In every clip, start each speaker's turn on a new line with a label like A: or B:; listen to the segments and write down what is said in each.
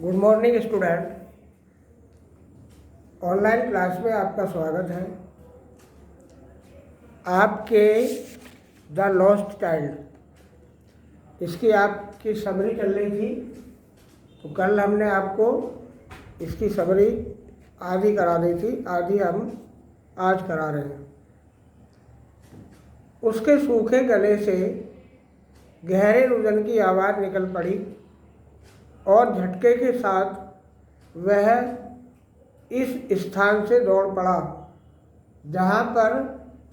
A: Good morning student. Online class में आपका स्वागत है। आपके द लॉस्ट चाइल्ड इसकी आपकी समरी चल रही थी, तो कल हमने आपको इसकी समरी आधी करा दी थी, आधी हम आज करा रहे हैं। उसके सूखे गले से गहरे रुदन की आवाज़ निकल पड़ी और झटके के साथ वह इस स्थान से दौड़ पड़ा जहाँ पर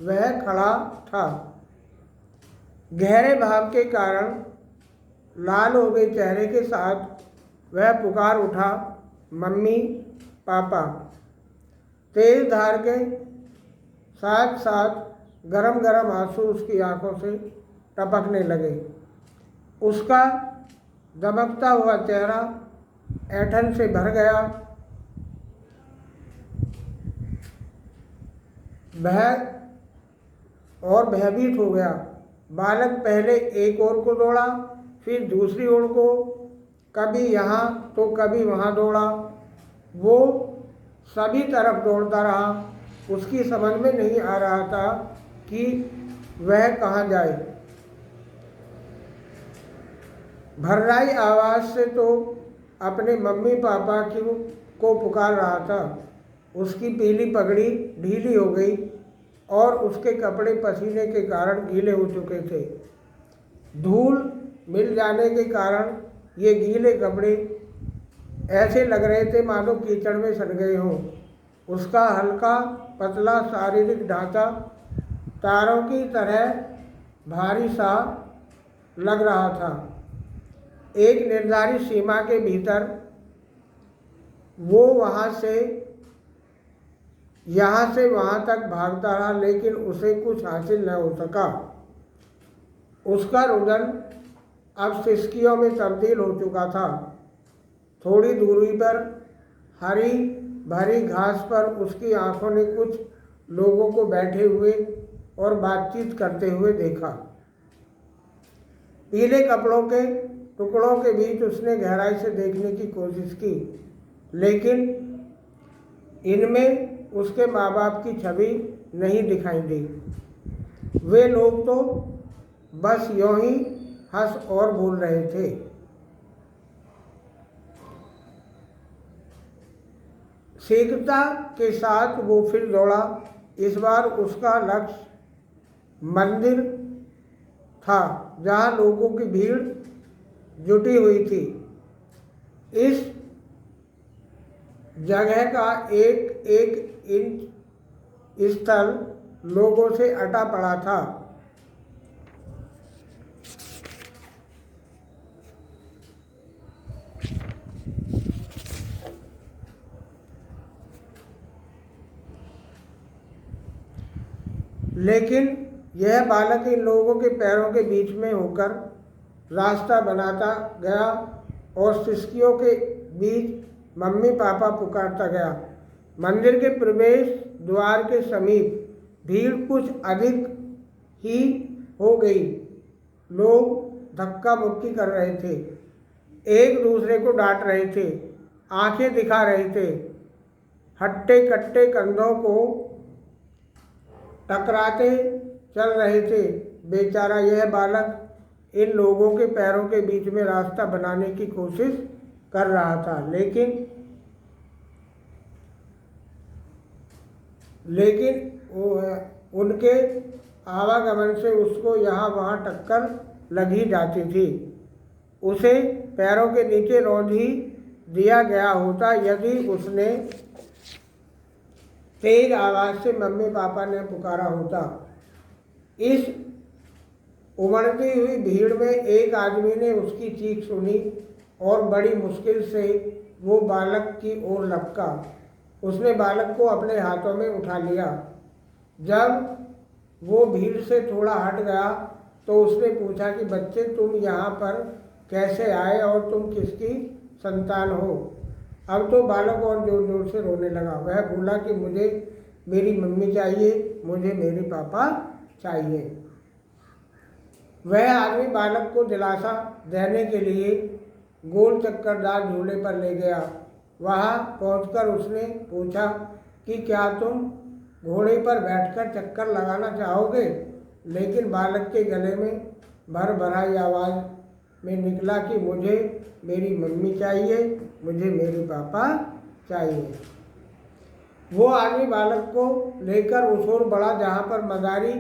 A: वह खड़ा था। गहरे भाव के कारण लाल हो गए चेहरे के साथ वह पुकार उठा, मम्मी पापा। तेज धार के साथ साथ गरम गरम आंसू उसकी आंखों से टपकने लगे। उसका दमकता हुआ चेहरा ऐंठन से भर गया। और भयभीत हो गया। बालक पहले एक ओर को दौड़ा, फिर दूसरी ओर को, कभी यहाँ तो कभी वहाँ दौड़ा। वो सभी तरफ दौड़ता रहा। उसकी समझ में नहीं आ रहा था कि वह कहाँ जाए। भर्राई आवाज़ से तो अपने मम्मी पापा को पुकार रहा था। उसकी पीली पगड़ी ढीली हो गई और उसके कपड़े पसीने के कारण गीले हो चुके थे। धूल मिल जाने के कारण ये गीले कपड़े ऐसे लग रहे थे मानो कीचड़ में सड़ गए हों। उसका हल्का पतला शारीरिक ढांचा तारों की तरह भारी सा लग रहा था। एक निर्धारित सीमा के भीतर वो यहाँ से वहाँ तक भागता रहा, लेकिन उसे कुछ हासिल न हो सका। उसका रुदन अब सिसकियों में तब्दील हो चुका था। थोड़ी दूरी पर हरी भरी घास पर उसकी आंखों ने कुछ लोगों को बैठे हुए और बातचीत करते हुए देखा। पीले कपड़ों के टुकड़ों के बीच उसने गहराई से देखने की कोशिश की, लेकिन इनमें उसके माँ बाप की छवि नहीं दिखाई दी। वे लोग तो बस यूं ही हंस और बोल रहे थे। शीघ्रता के साथ वो फिर दौड़ा। इस बार उसका लक्ष्य मंदिर था जहाँ लोगों की भीड़ जुटी हुई थी। इस जगह का एक एक इंच स्थल लोगों से अटा पड़ा था। लेकिन यह बालक इन लोगों के पैरों के बीच में होकर रास्ता बनाता गया और सिसकियों के बीच मम्मी पापा पुकारता गया। मंदिर के प्रवेश द्वार के समीप भीड़ कुछ अधिक ही हो गई। लोग धक्का मुक्की कर रहे थे, एक दूसरे को डांट रहे थे, आंखें दिखा रहे थे, हट्टे कट्टे कंधों को टकराते चल रहे थे। बेचारा यह बालक इन लोगों के पैरों के बीच में रास्ता बनाने की कोशिश कर रहा था, लेकिन उनके आवागमन से उसको यहाँ वहाँ टक्कर लगी जाती थी। उसे पैरों के नीचे रौंद ही दिया गया होता यदि उसने तेज आवाज़ से मम्मी पापा ने पुकारा होता। इस उमड़ती हुई भीड़ में एक आदमी ने उसकी चीख सुनी और बड़ी मुश्किल से वो बालक की ओर लपका। उसने बालक को अपने हाथों में उठा लिया। जब वो भीड़ से थोड़ा हट गया तो उसने पूछा कि बच्चे, तुम यहाँ पर कैसे आए और तुम किसकी संतान हो? अब तो बालक और जोर जोर से रोने लगा। वह बोला कि मुझे मेरी मम्मी चाहिए, मुझे मेरे पापा चाहिए। वह आदमी बालक को दिलासा देने के लिए गोल चक्करदार झूले पर ले गया। वहाँ पहुंचकर उसने पूछा कि क्या तुम घोड़े पर बैठकर चक्कर लगाना चाहोगे? लेकिन बालक के गले में भरभराई आवाज़ में निकला कि मुझे मेरी मम्मी चाहिए, मुझे मेरे पापा चाहिए। वो आदमी बालक को लेकर उस ओर बढ़ा जहाँ पर मदारी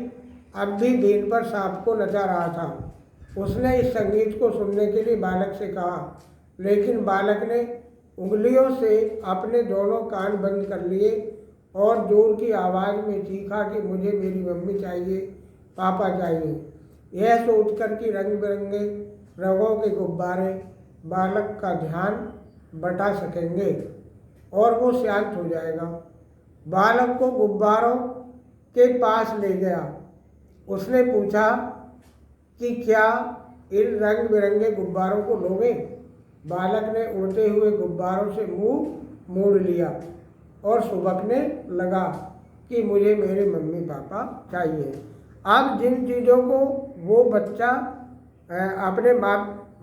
A: अब भी बीन पर सांप को नचा रहा था। उसने इस संगीत को सुनने के लिए बालक से कहा, लेकिन बालक ने उंगलियों से अपने दोनों कान बंद कर लिए और जोर की आवाज़ में चीखा कि मुझे मेरी मम्मी चाहिए, पापा चाहिए। यह सोचकर कि रंग बिरंगे रंगों के गुब्बारे बालक का ध्यान बटा सकेंगे और वो शांत हो जाएगा। बालक को गुब्बारों के पास ले गया। उसने पूछा कि क्या इन रंग बिरंगे गुब्बारों को लोगे? बालक ने उड़ते हुए गुब्बारों से मुंह मोड़ लिया और सुबकने लगा कि मुझे मेरे मम्मी पापा चाहिए। अब जिन चीज़ों को वो बच्चा अपने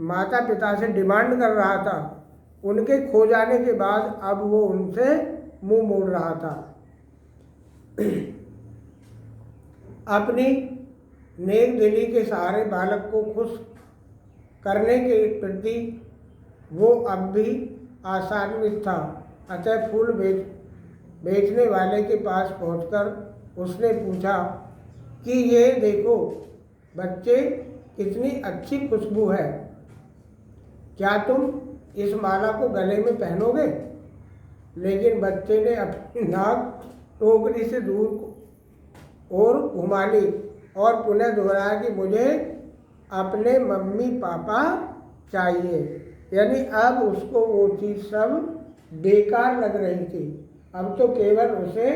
A: माता पिता से डिमांड कर रहा था, उनके खो जाने के बाद अब वो उनसे मुंह मोड़ रहा था। अपनी नेक दिली के सहारे बालक को खुश करने के प्रति वो अब भी आशान्वित था। अतः फूल बेचने वाले के पास पहुंचकर उसने पूछा कि ये देखो बच्चे, कितनी अच्छी खुशबू है, क्या तुम इस माला को गले में पहनोगे? लेकिन बच्चे ने अपनी नाक टोकरी से दूर और घुमा ली और पुनः दोहराया कि मुझे अपने मम्मी पापा चाहिए। यानी अब उसको वो चीज़ सब बेकार लग रही थी। अब तो केवल उसे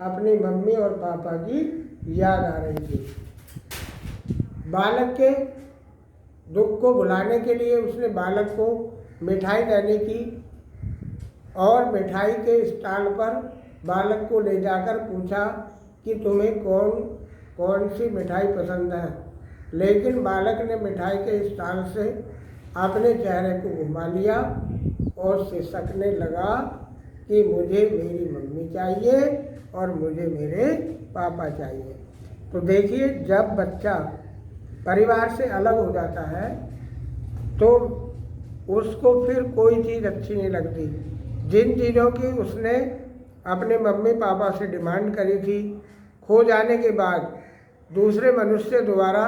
A: अपनी मम्मी और पापा की याद आ रही थी। बालक के दुख को भुलाने के लिए उसने बालक को मिठाई देने की और मिठाई के स्टॉल पर बालक को ले जाकर पूछा कि तुम्हें कौन सी मिठाई पसंद है। लेकिन बालक ने मिठाई के स्टॉल से अपने चेहरे को घुमा लिया और सिसकने लगा कि मुझे मेरी मम्मी चाहिए और मुझे मेरे पापा चाहिए। तो देखिए, जब बच्चा परिवार से अलग हो जाता है तो उसको फिर कोई चीज़ अच्छी नहीं लगती। जिन चीज़ों की उसने अपने मम्मी पापा से डिमांड करी थी, खो जाने के बाद दूसरे मनुष्य द्वारा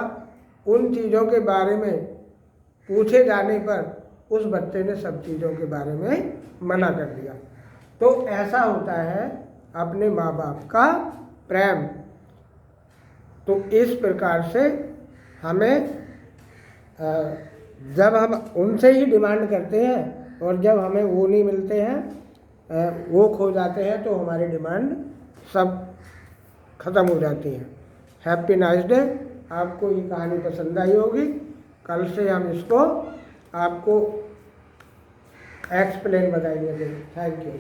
A: उन चीज़ों के बारे में पूछे जाने पर उस बच्चे ने सब चीज़ों के बारे में मना कर दिया। तो ऐसा होता है अपने माँ बाप का प्रेम। तो इस प्रकार से हमें जब हम उनसे ही डिमांड करते हैं और जब हमें वो नहीं मिलते हैं, वो खो जाते हैं, तो हमारी डिमांड सब ख़त्म हो जाती हैं। Happy nice day. आपको ये कहानी पसंद आई होगी। कल से हम इसको आपको एक्सप्लेन बताएंगे। Thank you.